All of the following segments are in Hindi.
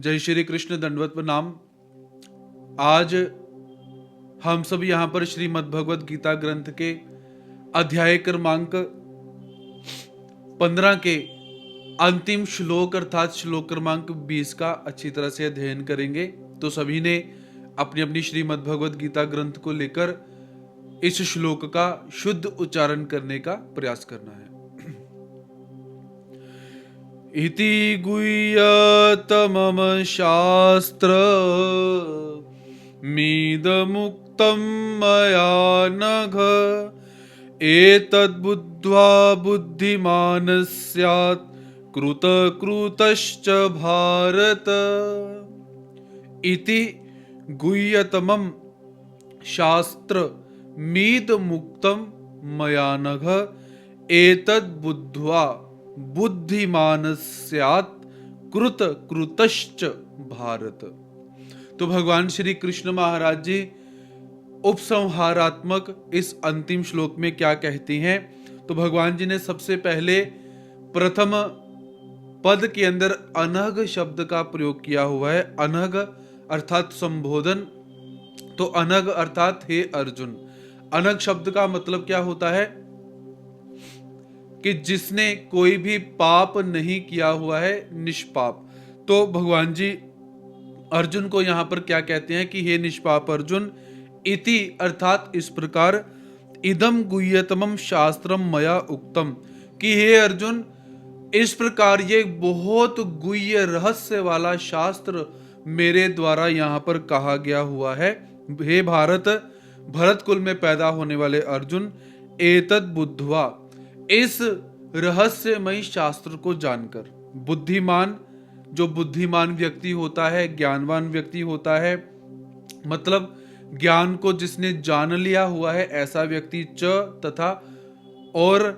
जय श्री कृष्ण, दंडवत प्रणाम। आज हम सब यहाँ पर श्रीमद् भगवद गीता ग्रंथ के अध्याय क्रमांक 15 के अंतिम श्लोक अर्थात श्लोक क्रमांक 20 का अच्छी तरह से अध्ययन करेंगे। तो सभी ने अपनी अपनी श्रीमद् भगवद गीता ग्रंथ को लेकर इस श्लोक का शुद्ध उच्चारण करने का प्रयास करना है। इति गुह्यतमम शास्त्र मीदमुक्तं मया नघ एतद्बुद्ध्वा बुद्धिमान् स्यात् कृतकृतश्च भारत। इति गुह्यतमं शास्त्र मीदमुक्तं मया नघ एतद्बुद्ध्वा बुद्धिमान स्यात् कृत कृतश्च भारत। तो भगवान श्री कृष्ण महाराज जी उपसंहारात्मक इस अंतिम श्लोक में क्या कहती हैं? तो भगवान जी ने सबसे पहले प्रथम पद के अंदर अनघ शब्द का प्रयोग किया हुआ है। अनघ अर्थात संबोधन। तो अनघ अर्थात हे अर्जुन। अनघ शब्द का मतलब क्या होता है कि जिसने कोई भी पाप नहीं किया हुआ है, निष्पाप। तो भगवान जी अर्जुन को यहां पर क्या कहते हैं कि हे निष्पाप अर्जुन, इति अर्थात इस प्रकार, इदम गुह्यतमम शास्त्रम मया उक्तम, कि हे अर्जुन इस प्रकार ये बहुत गुह्य रहस्य वाला शास्त्र मेरे द्वारा यहां पर कहा गया हुआ है। हे भारत, भरत कुल में पैदा होने वाले अर्जुन, एतद बुद्ध्वा, इस रहस्यमयी शास्त्र को जानकर। बुद्धिमान, जो बुद्धिमान व्यक्ति होता है, ज्ञानवान व्यक्ति होता है, मतलब ज्ञान को जिसने जान लिया हुआ है ऐसा व्यक्ति, च तथा, और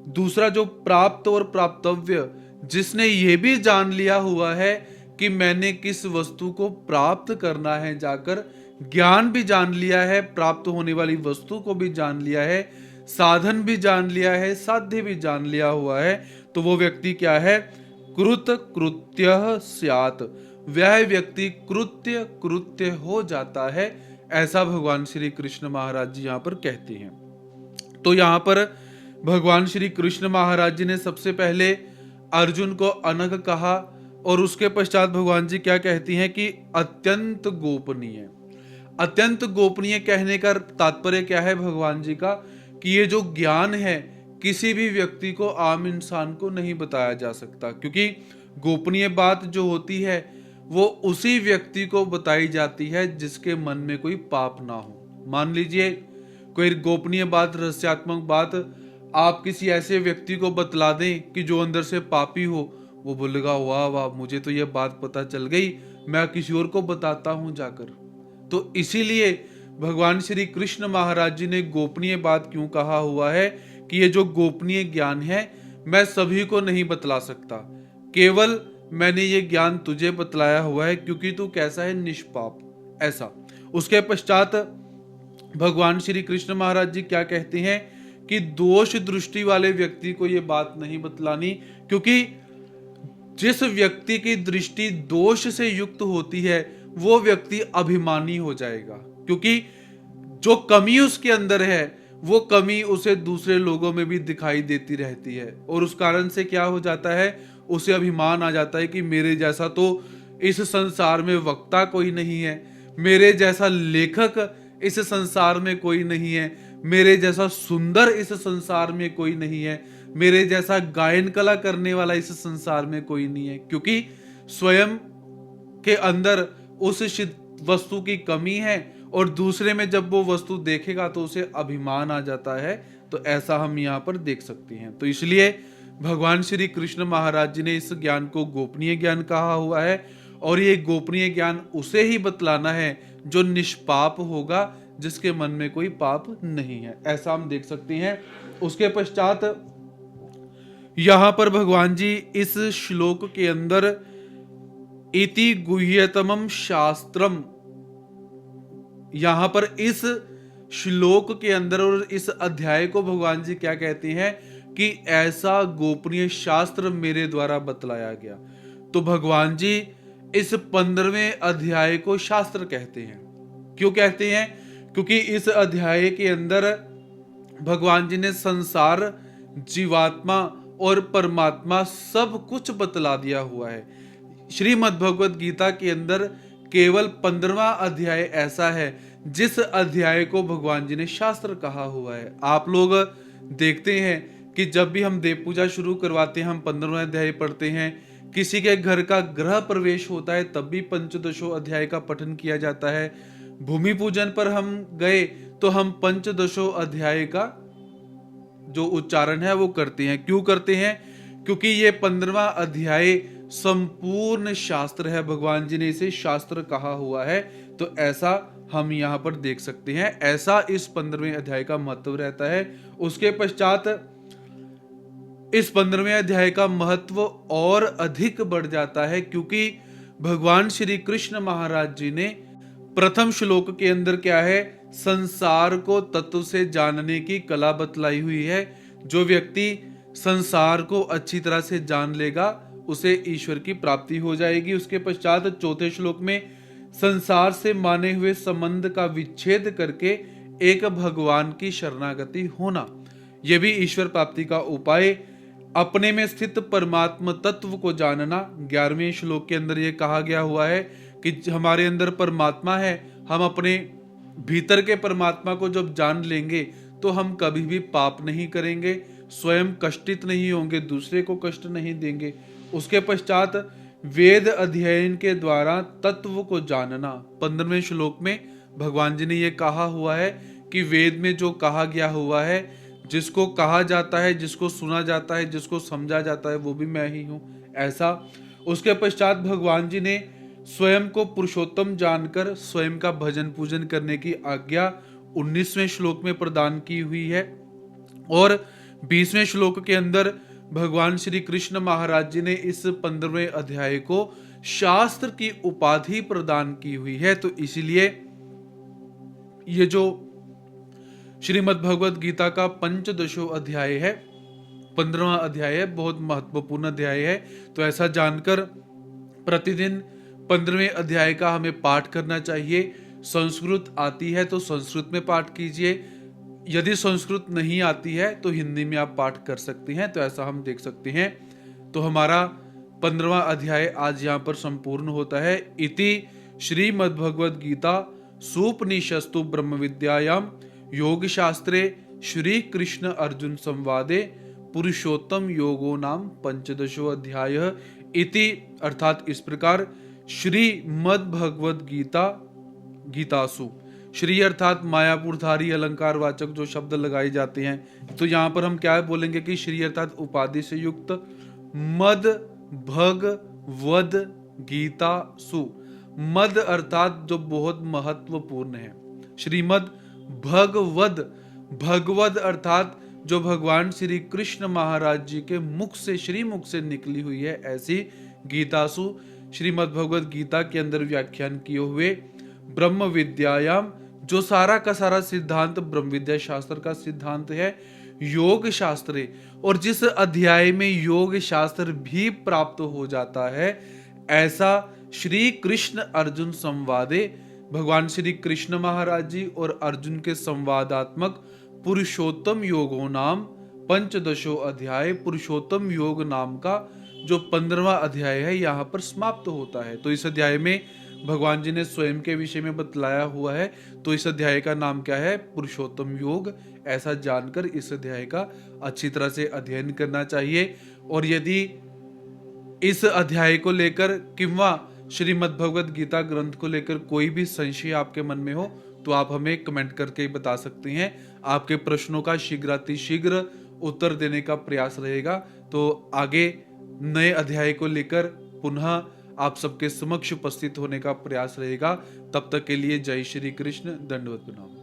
दूसरा जो प्राप्त और प्राप्तव्य, जिसने ये भी जान लिया हुआ है कि मैंने किस वस्तु को प्राप्त करना है, जाकर ज्ञान भी जान लिया है, प्राप्त होने वाली वस्तु को भी जान लिया है, साधन भी जान लिया है, साध्य भी जान लिया हुआ है, तो वो व्यक्ति क्या है? कृत कृत्य स्यात्, वह व्यक्ति कृत्य कृत्य हो जाता है, ऐसा भगवान श्री कृष्ण महाराज जी यहाँ पर कहते हैं। तो यहाँ पर भगवान श्री कृष्ण महाराज जी ने सबसे पहले अर्जुन को अनघ कहा, और उसके पश्चात भगवान जी क्या कहती हैं कि अत्यंत गोपनीय। अत्यंत गोपनीय कहने का तात्पर्य क्या है भगवान जी का? कि ये जो ज्ञान है किसी भी व्यक्ति को, आम इंसान को नहीं बताया जा सकता, क्योंकि गोपनीय बात जो होती है वो उसी व्यक्ति को बताई जाती है जिसके मन में कोई पाप ना हो। मान लीजिए कोई गोपनीय बात, रहस्यात्मक बात आप किसी ऐसे व्यक्ति को बतला दें कि जो अंदर से पापी हो, वो बोलेगा वाह वाह, मुझे तो ये बात पता चल गई, मैं किसी और को बताता हूं जाकर। तो इसीलिए भगवान श्री कृष्ण महाराज जी ने गोपनीय बात क्यों कहा हुआ है कि ये जो गोपनीय ज्ञान है मैं सभी को नहीं बतला सकता, केवल मैंने ये ज्ञान तुझे बतलाया हुआ है क्योंकि तू कैसा है? निष्पाप, ऐसा। उसके पश्चात भगवान श्री कृष्ण महाराज जी क्या कहते हैं कि दोष दृष्टि वाले व्यक्ति को ये बात नहीं बतलानी, क्योंकि जिस व्यक्ति की दृष्टि दोष से युक्त होती है वो व्यक्ति अभिमानी हो जाएगा, क्योंकि जो कमी उसके अंदर है वो कमी उसे दूसरे लोगों में भी दिखाई देती रहती है, और उस कारण से क्या हो जाता है, उसे अभिमान आ जाता है कि मेरे जैसा तो इस संसार में वक्ता कोई नहीं है, मेरे जैसा लेखक इस संसार में कोई नहीं है, मेरे जैसा सुंदर इस संसार में कोई नहीं है, मेरे जैसा गायन कला करने वाला इस संसार में कोई नहीं है, क्योंकि स्वयं के अंदर उस वस्तु की कमी है, और दूसरे में जब वो वस्तु देखेगा तो उसे अभिमान आ जाता है। तो ऐसा हम यहाँ पर देख सकते हैं। तो इसलिए भगवान श्री कृष्ण महाराज जी ने इस ज्ञान को गोपनीय ज्ञान कहा हुआ है, और ये गोपनीय ज्ञान उसे ही बतलाना है जो निष्पाप होगा, जिसके मन में कोई पाप नहीं है, ऐसा हम देख सकते हैं। उसके पश्चात यहां पर भगवान जी इस श्लोक के अंदर इति गुह्यतमम शास्त्रम, यहां पर इस श्लोक के अंदर और इस अध्याय को भगवान जी क्या कहते हैं कि ऐसा गोपनीय शास्त्र मेरे द्वारा बतलाया गया। तो भगवान जी इस 15वें अध्याय को शास्त्र कहते हैं। क्यों कहते हैं? क्योंकि इस अध्याय के अंदर भगवान जी ने संसार, जीवात्मा और परमात्मा सब कुछ बतला दिया हुआ है। श्रीमद् भगवद गीता के अंदर केवल 15वां अध्याय ऐसा है जिस अध्याय को भगवान जी ने शास्त्र कहा हुआ है। आप लोग देखते हैं कि जब भी हम देव पूजा शुरू करवाते हैं, हम 15वां अध्याय पढ़ते हैं। किसी के घर का गृह प्रवेश होता है तब भी पंचदशो अध्याय का पठन किया जाता है। भूमि पूजन पर हम गए तो हम पंचदशो अध्याय का जो उच्चारण है वो करते हैं। क्यों करते हैं? क्योंकि ये 15वां अध्याय संपूर्ण शास्त्र है, भगवान जी ने इसे शास्त्र कहा हुआ है। तो ऐसा हम यहाँ पर देख सकते हैं, ऐसा इस 15वें अध्याय का महत्व रहता है। उसके पश्चात इस 15वें अध्याय का महत्व और अधिक बढ़ जाता है, क्योंकि भगवान श्री कृष्ण महाराज जी ने प्रथम श्लोक के अंदर क्या है, संसार को तत्व से जानने की कला बतलाई हुई है। जो व्यक्ति संसार को अच्छी तरह से जान लेगा उसे ईश्वर की प्राप्ति हो जाएगी। उसके पश्चात चौथे श्लोक में संसार से माने हुए संबंध का विच्छेद करके एक भगवान की शरणागति होना, यह भी ईश्वर प्राप्ति का उपाय। अपने में स्थित परमात्मा तत्व को जानना, 11वें श्लोक के अंदर यह कहा गया हुआ है कि हमारे अंदर परमात्मा है। हम अपने भीतर के परमात्मा को जब जान लेंगे तो हम कभी भी पाप नहीं करेंगे, स्वयं कष्टित नहीं होंगे, दूसरे को कष्ट नहीं देंगे। उसके पश्चात वेद अध्ययन के द्वारा तत्व को जानना, 15वें श्लोक में भगवान जी ने यह कहा हुआ है कि वेद में जो कहा गया हुआ है, जिसको कहा जाता है, जिसको सुना जाता है, जिसको समझा जाता है, वो भी मैं ही हूं, ऐसा। उसके पश्चात भगवान जी ने स्वयं को पुरुषोत्तम जानकर स्वयं का भजन पूजन करने की आज्ञा 19वें श्लोक में प्रदान की हुई है। और 20वें श्लोक के अंदर भगवान श्री कृष्ण महाराज जी ने इस 15वें अध्याय को शास्त्र की उपाधि प्रदान की हुई है। तो इसीलिए ये जो श्रीमद् भगवद गीता का पंचदशो अध्याय है, 15वां अध्याय है, बहुत महत्वपूर्ण अध्याय है। तो ऐसा जानकर प्रतिदिन 15वें अध्याय का हमें पाठ करना चाहिए। संस्कृत आती है तो संस्कृत में पाठ कीजिए, यदि संस्कृत नहीं आती है तो हिंदी में आप पाठ कर सकते हैं। तो ऐसा हम देख सकते हैं। तो हमारा 15वां अध्याय आज यहाँ पर संपूर्ण होता है। इति श्रीमद् भगवद गीता सूपनिषस्तु ब्रह्म विद्यायाम योग शास्त्रे श्री कृष्ण अर्जुन संवादे पुरुषोत्तम योगो नाम पंचदशो अध्याय इति, अर्थात इस प्रकार श्रीमद् भगवद गीता गीतासु, श्री अर्थात मायापुरधारी अलंकार वाचक जो शब्द लगाए जाते हैं। तो यहाँ पर हम क्या बोलेंगे कि श्री अर्थात उपाधि से युक्त, मद भग वद गीता सु, मद अर्थात जो बहुत महत्वपूर्ण है। श्रीमद भगवद, भगवद अर्थात जो भगवान श्री कृष्ण महाराज जी के मुख से, श्रीमुख से निकली हुई है, ऐसी गीतासु, श्रीमद् भगवद गीता के अंदर व्याख्यान किए हुए ब्रह्म विद्यायाम, जो सारा का सारा सिद्धांत ब्रह्म विद्या शास्त्र का सिद्धांत है, योग शास्त्र, और जिस अध्याय में योग शास्त्र भी प्राप्त हो जाता है, ऐसा श्री कृष्ण अर्जुन संवादे, भगवान श्री कृष्ण महाराज जी और अर्जुन के संवादात्मक पुरुषोत्तम योगो नाम पंचदशो अध्याय, पुरुषोत्तम योग नाम का जो 15वां अध्याय है यहाँ पर समाप्त होता है। तो इस अध्याय में भगवान जी ने स्वयं के विषय में बतलाया हुआ है। तो इस अध्याय का नाम क्या है? पुरुषोत्तम योग। ऐसा जानकर इस अध्याय का अच्छी तरह से अध्ययन करना चाहिए। और यदि इस अध्याय को लेकर किंवा श्रीमद् भगवद गीता ग्रंथ को लेकर कोई भी संशय आपके मन में हो तो आप हमें कमेंट करके बता सकते हैं। आपके प्रश्नों का शीघ्र उत्तर देने का प्रयास रहेगा। तो आगे नए अध्याय को लेकर पुनः आप सबके समक्ष उपस्थित होने का प्रयास रहेगा। तब तक के लिए जय श्री कृष्ण, दंडवत प्रणाम।